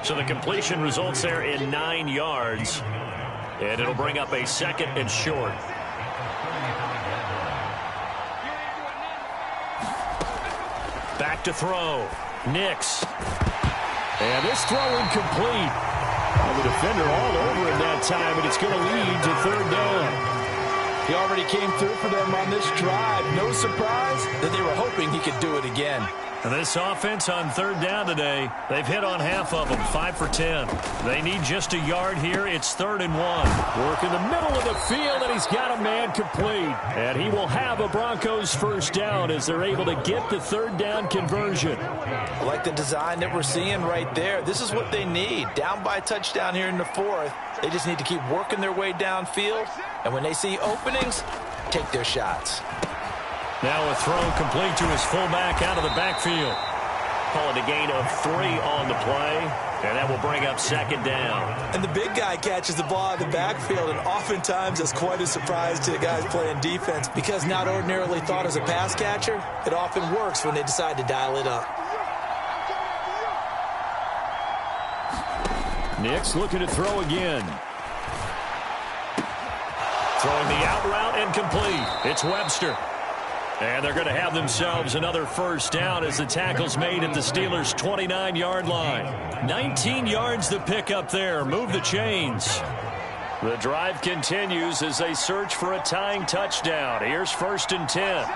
So the completion results there in 9 yards. And it'll bring up a 2nd and short. Back to throw. Nix. And this throw incomplete. The defender all over him that time, and it's going to lead to 3rd down. He already came through for them on this drive. No surprise that they were hoping he could do it again. And this offense on 3rd down today, they've hit on half of them, 5 for 10. They need just a yard here. It's 3rd and 1. Work in the middle of the field, and he's got a man complete. And he will have a Broncos first down as they're able to get the 3rd down conversion. I like the design that we're seeing right there. This is what they need. Down by a touchdown here in the 4th. They just need to keep working their way downfield. And when they see openings, take their shots. Now a throw complete to his fullback out of the backfield. Call it a gain of 3 on the play, and that will bring up 2nd down. And the big guy catches the ball out of the backfield, and oftentimes that's quite a surprise to the guys playing defense because not ordinarily thought as a pass catcher, it often works when they decide to dial it up. Nix looking to throw again. Throwing the out route and complete. It's Webster. And they're going to have themselves another first down as the tackle's made at the Steelers' 29-yard line. 19 yards to pick up there. Move the chains. The drive continues as they search for a tying touchdown. Here's 1st and 10.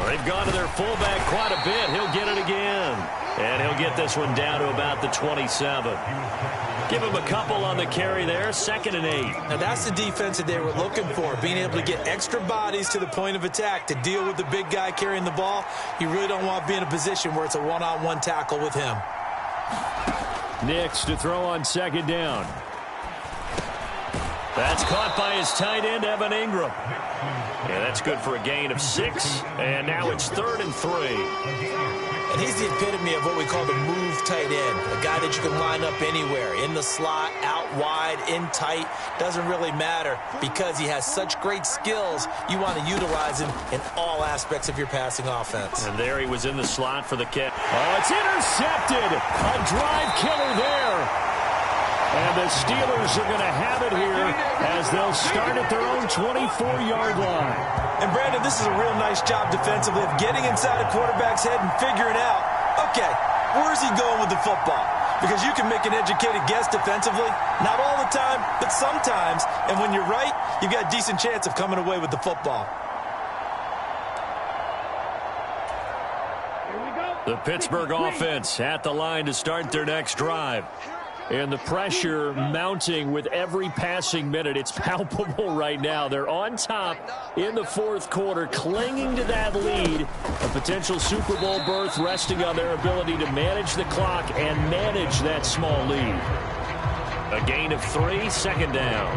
They've gone to their fullback quite a bit. He'll get it again. And he'll get this one down to about the 27. Give him a couple on the carry there. 2nd and 8. Now that's the defense that they were looking for, being able to get extra bodies to the point of attack to deal with the big guy carrying the ball. You really don't want to be in a position where it's a one-on-one tackle with him. Nix to throw on 2nd down. That's caught by his tight end, Evan Ingram. Yeah, that's good for a gain of 6. And now it's 3rd and 3. And he's the epitome of what we call the move tight end, a guy that you can line up anywhere, in the slot, out wide, in tight, doesn't really matter because he has such great skills. You want to utilize him in all aspects of your passing offense. And there he was in the slot for the catch. Oh, it's intercepted. A drive killer there. And the Steelers are going to have it here as they'll start at their own 24-yard line. And, Brandon, this is a real nice job defensively of getting inside a quarterback's head and figuring out, okay, where's he going with the football? Because you can make an educated guess defensively. Not all the time, but sometimes. And when you're right, you've got a decent chance of coming away with the football. The Pittsburgh offense at the line to start their next drive. And the pressure mounting with every passing minute. It's palpable right now. They're on top in the fourth quarter, clinging to that lead. A potential Super Bowl berth resting on their ability to manage the clock and manage that small lead. A gain of 3, second down.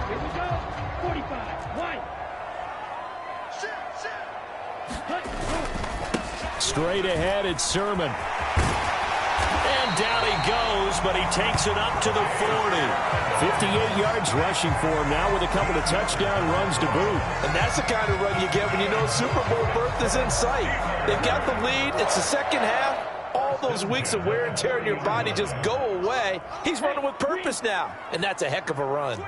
Here we go. 45. White. Straight ahead, it's Sermon. And down he goes, but he takes it up to the 40. 58 yards rushing for him now with a couple of touchdown runs to boot. And that's the kind of run you get when you know Super Bowl berth is in sight. They've got the lead. It's the second half. All those weeks of wear and tear in your body just go away. He's running with purpose now, and that's a heck of a run.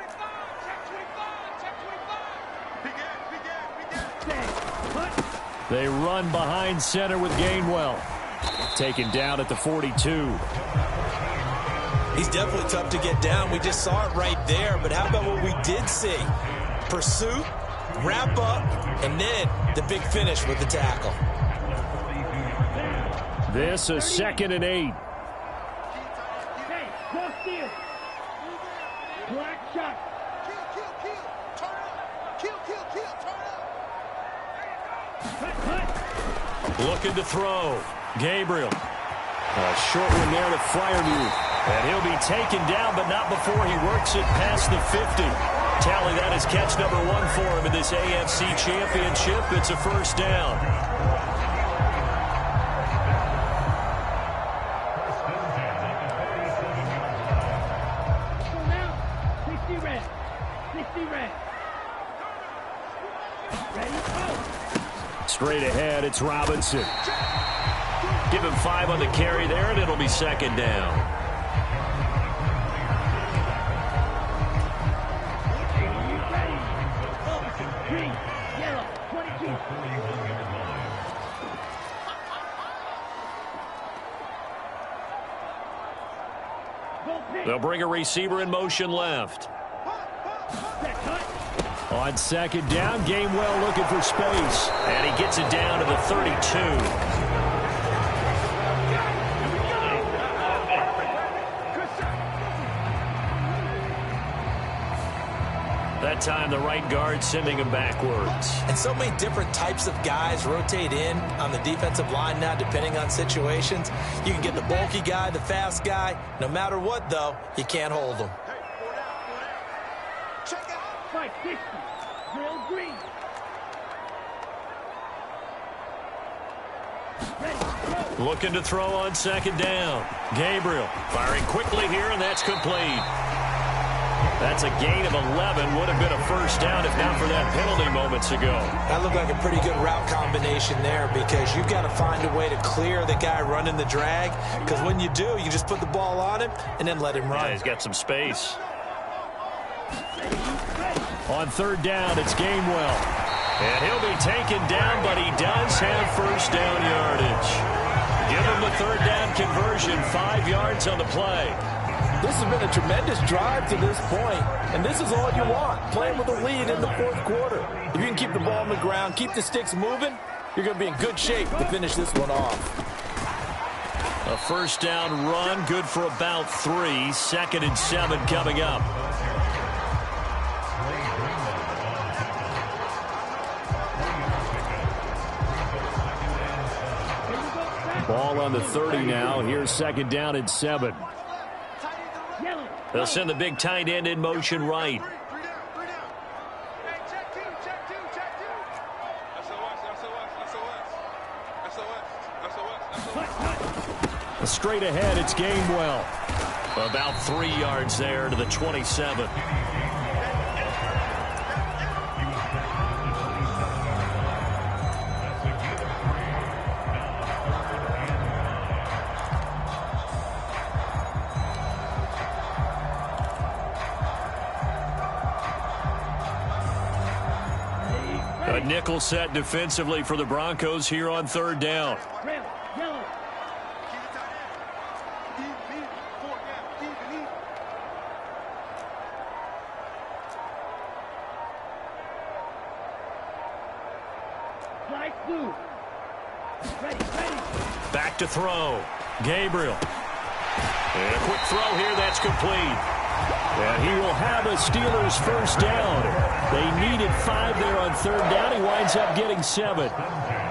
They run behind center with Gainwell. Taken down at the 42. He's definitely tough to get down. We just saw it right there. But how about what we did see? Pursuit, wrap up, and then the big finish with the tackle. This a 2nd and 8. Hey, cross field. Black shot. Looking to throw. Gabriel. A short one there to Freiermuth. And he'll be taken down, but not before he works it past the 50. Tally, that is catch number 1 for him in this AFC Championship. It's a first down. So now, 60 red. 60 red. Ready? Go. Straight ahead, it's Robinson. Give him 5 on the carry there, and it'll be second down. Green, yellow, 22. They'll bring a receiver in motion left. On second down, Gainwell looking for space. And he gets it down to the 32. That time, the right guard sending him backwards. And so many different types of guys rotate in on the defensive line now, depending on situations. You can get the bulky guy, the fast guy. No matter what, though, you can't hold them. Fight 60. Real green. Ready, go. Looking to throw on second down. Gabriel firing quickly here, and that's complete. That's a gain of 11. Would have been a first down if not for that penalty moments ago. That looked like a pretty good route combination there because you've got to find a way to clear the guy running the drag, because when you do, you just put the ball on him and then let him run. Yeah, he's got some space. On third down, it's Gainwell. And he'll be taken down, but he does have first down yardage. Give him the third down conversion, 5 yards on the play. This has been a tremendous drive to this point, and this is all you want, playing with a lead in the fourth quarter. If you can keep the ball on the ground, keep the sticks moving, you're going to be in good shape to finish this one off. A first down run, good for about 3. 2nd and 7 coming up. Ball on the 30 now. Here's second down and 7. They'll send the big tight end in motion right. Straight ahead, it's Gainwell. About 3 yards there to the 27. A nickel set defensively for the Broncos here on 3rd down. Back to throw. Gabriel. And a quick throw here. That's complete. And he will have a Steelers first down. They needed 5 there on 3rd down. He winds up getting 7.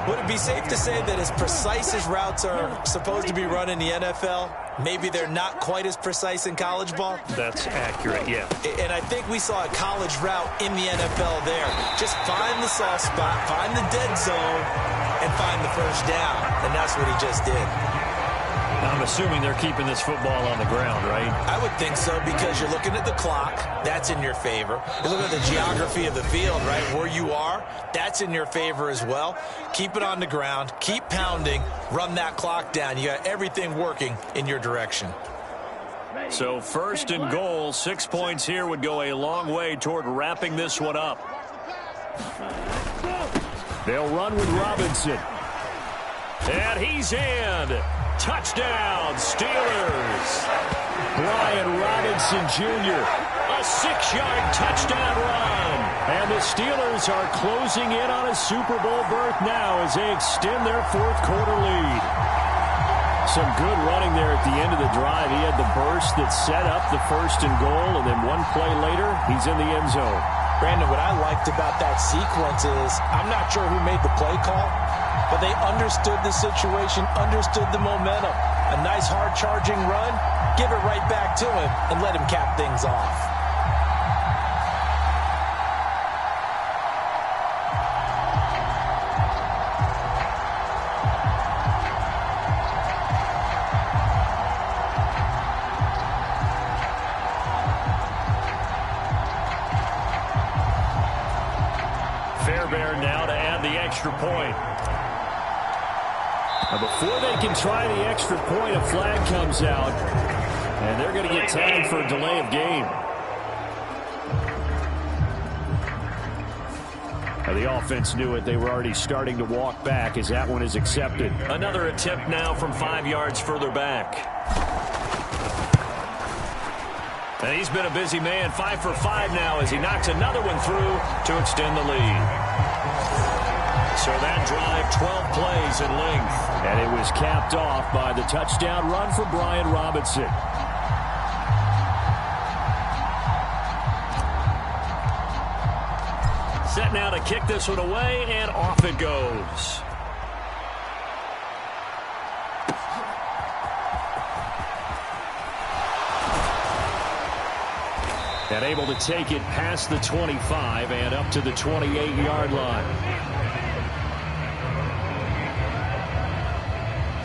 Would it be safe to say that as precise as routes are supposed to be run in the NFL, maybe they're not quite as precise in college ball? That's accurate, yeah. And I think we saw a college route in the NFL there. Just find the soft spot, find the dead zone, and find the first down. And that's what he just did. I'm assuming they're keeping this football on the ground, right? I would think so, because you're looking at the clock. That's in your favor. You're looking at the geography of the field, right? Where you are, that's in your favor as well. Keep it on the ground. Keep pounding. Run that clock down. You got everything working in your direction. So 1st and goal, 6 points here would go a long way toward wrapping this one up. They'll run with Robinson. And he's in. Touchdown, Steelers. Brian Robinson Jr. A 6-yard touchdown run. And the Steelers are closing in on a Super Bowl berth now as they extend their 4th quarter lead. Some good running there at the end of the drive. He had the burst that set up the 1st and goal, and then one play later, he's in the end zone. Brandon, what I liked about that sequence is I'm not sure who made the play call, but they understood the situation, understood the momentum. A nice hard-charging run, give it right back to him, and let him cap things off. Fairbairn now to add the extra point. Now before they can try the extra point, a flag comes out, and they're going to get tagged for a delay of game. Now the offense knew it. They were already starting to walk back as that one is accepted. Another attempt now from 5 yards further back. And he's been a busy man, 5 for 5 now as he knocks another one through to extend the lead. So that drive, 12 plays in length. And it was capped off by the touchdown run for Brian Robinson. Set now to kick this one away, and off it goes. And able to take it past the 25 and up to the 28-yard line.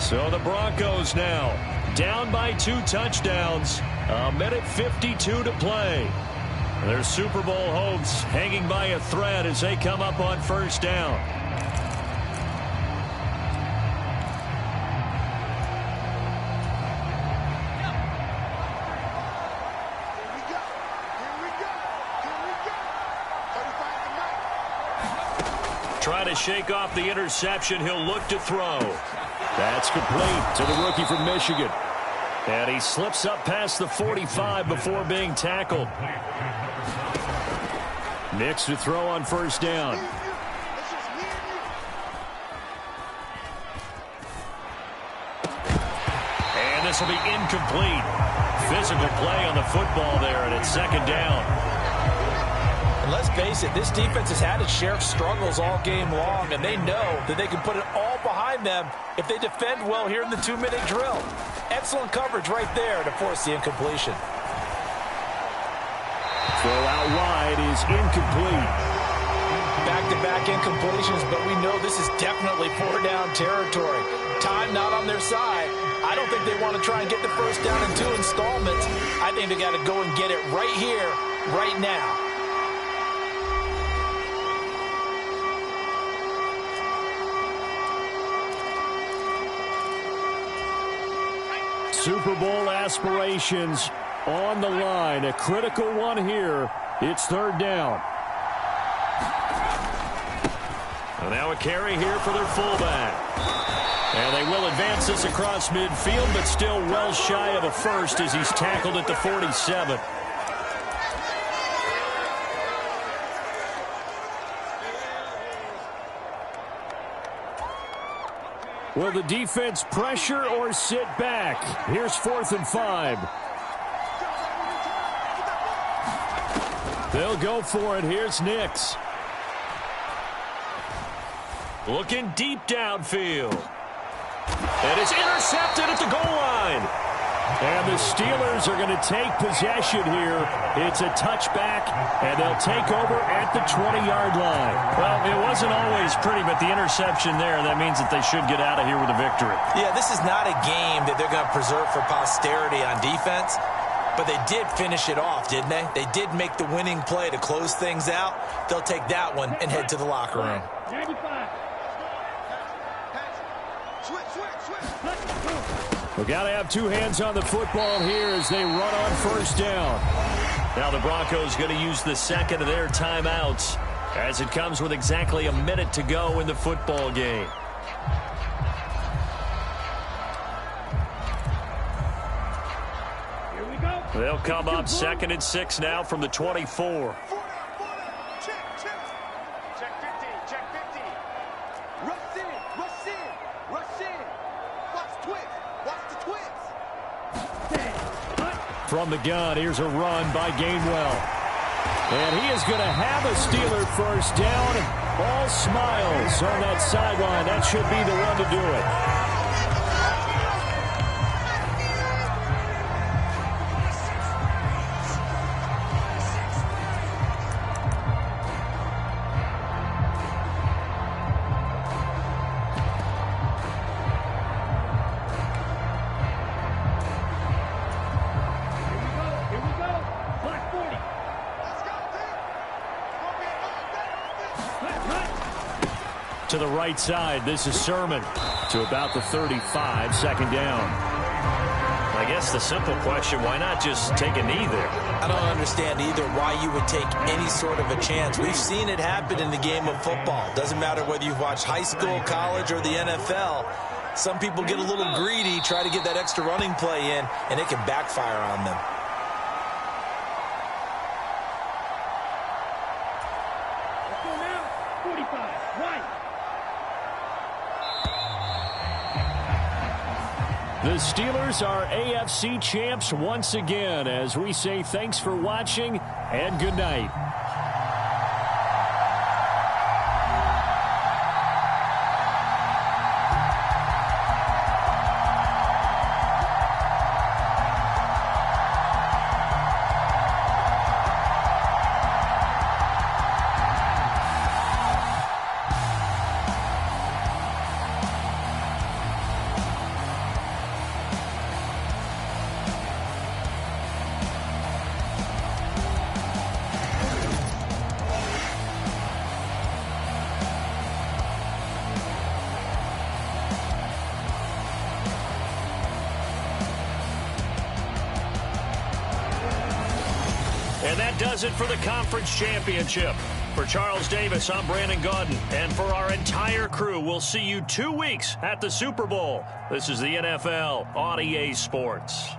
So the Broncos now down by 2 touchdowns. A minute 52 to play. Their Super Bowl hopes hanging by a thread as they come up on 1st down. Try to shake off the interception. He'll look to throw. That's complete to the rookie from Michigan. And he slips up past the 45 before being tackled. Nix to throw on 1st down. And this will be incomplete. Physical play on the football there, and it's 2nd down. And let's face it, this defense has had its share of struggles all game long, and they know that they can put it all behind them if they defend well here in the 2-minute drill. Excellent coverage right there to force the incompletion. Throw out wide is incomplete. Back-to-back incompletions, but we know this is definitely 4-down territory. Time not on their side. I don't think they want to try and get the first down in 2 installments. I think they got to go and get it right here, right now. Super Bowl aspirations on the line. A critical one here. It's 3rd down. And now a carry here for their fullback. And they will advance this across midfield, but still well shy of a first as he's tackled at the 47. Will the defense pressure or sit back? Here's 4th and 5. They'll go for it. Here's Nix. Looking deep downfield. And it's intercepted at the goal line. And the Steelers are going to take possession here. It's a touchback, and they'll take over at the 20-yard line. Well, it wasn't always pretty, but the interception there, that means that they should get out of here with a victory. Yeah, this is not a game that they're going to preserve for posterity on defense, but they did finish it off, didn't they? They did make the winning play to close things out. They'll take that one and head to the locker room. 95. We've got to have 2 hands on the football here as they run on 1st down. Now the Broncos going to use the second of their timeouts as it comes with exactly a minute to go in the football game. Here we go. They'll come up 2nd and 6 now from the 24. From the gun, here's a run by Gainwell. And he is going to have a Steeler first down. All smiles on that sideline. That should be the one to do it. To the right side, this is Sermon to about the 35, 2nd down. I guess the simple question, why not just take a knee there? I don't understand either why you would take any sort of a chance. We've seen it happen in the game of football. Doesn't matter whether you've watched high school, college, or the NFL. Some people get a little greedy, try to get that extra running play in, and it can backfire on them. Let's go now. 45. Right. The Steelers are AFC champs once again as we say thanks for watching and good night. And that does it for the conference championship. For Charles Davis, I'm Brandon Gaudin. And for our entire crew, we'll see you 2 weeks at the Super Bowl. This is the NFL on EA Sports.